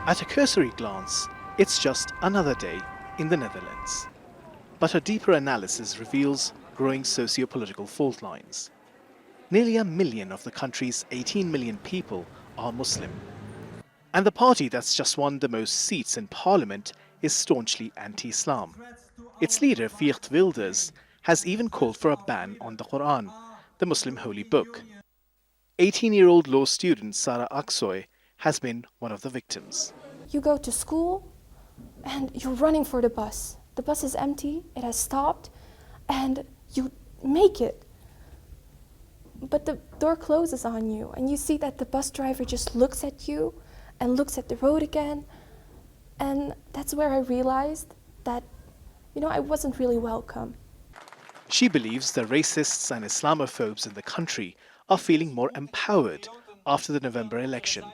At a cursory glance, it's just another day in the Netherlands. But a deeper analysis reveals growing socio-political fault lines. Nearly 1 million of the country's 18 million people are Muslim. And the party that's just won the most seats in parliament is staunchly anti-Islam. Its leader, Geert Wielders, has even called for a ban on the Quran, the Muslim holy book. 18-year-old law student Sara Akoy has been one of the victims. You go to school and you're running for the bus. The bus is empty, it has stopped, and you make it. But the door closes on you, and you see that the bus driver just looks at you and looks at the road again. And that's where I realized that, I wasn't really welcome. She believes the racists and Islamophobes in the country are feeling more empowered after the November election.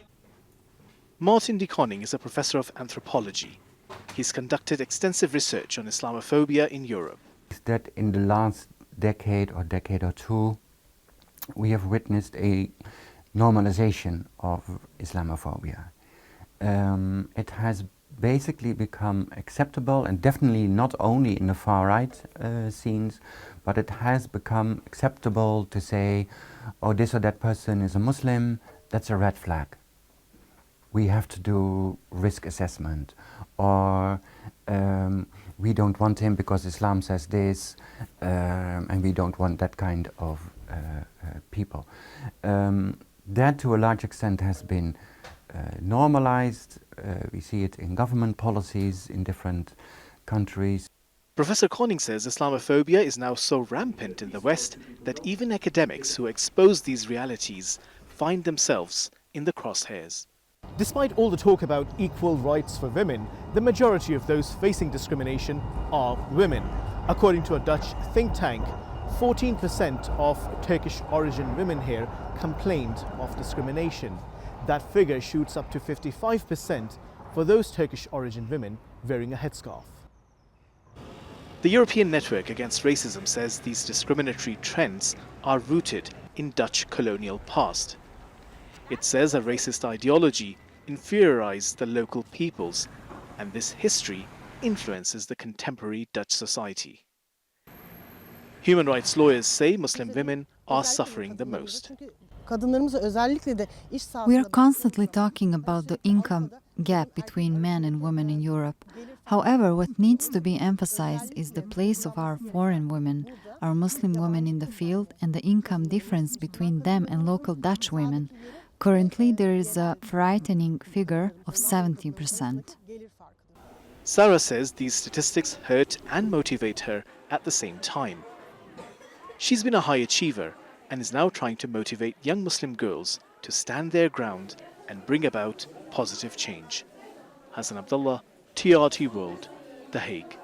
Martin de Koning is a professor of anthropology. He's conducted extensive research on Islamophobia in Europe. That in the last decade or two, we have witnessed a normalization of Islamophobia. It has basically become acceptable, and definitely not only in the far-right scenes, but it has become acceptable to say, oh, this or that person is a Muslim, that's a red flag. We have to do risk assessment, or we don't want him because Islam says this, and we don't want that kind of people. That to a large extent has been normalized. We see it in government policies in different countries. Professor Koning says Islamophobia is now so rampant in the West that even academics who expose these realities find themselves in the crosshairs. Despite all the talk about equal rights for women, the majority of those facing discrimination are women. According to a Dutch think tank, 14% of Turkish origin women here complained of discrimination. That figure shoots up to 55% for those Turkish origin women wearing a headscarf. The European Network Against Racism says these discriminatory trends are rooted in Dutch colonial past. It says a racist ideology inferiorized the local peoples, and this history influences the contemporary Dutch society. Human rights lawyers say Muslim women are suffering the most. We are constantly talking about the income gap between men and women in Europe. However, what needs to be emphasized is the place of our foreign women, our Muslim women in the field, and the income difference between them and local Dutch women. Currently, there is a frightening figure of 70%. Sara says these statistics hurt and motivate her at the same time. She's been a high achiever and is now trying to motivate young Muslim girls to stand their ground and bring about positive change. Hasan Abdullah, TRT World, The Hague.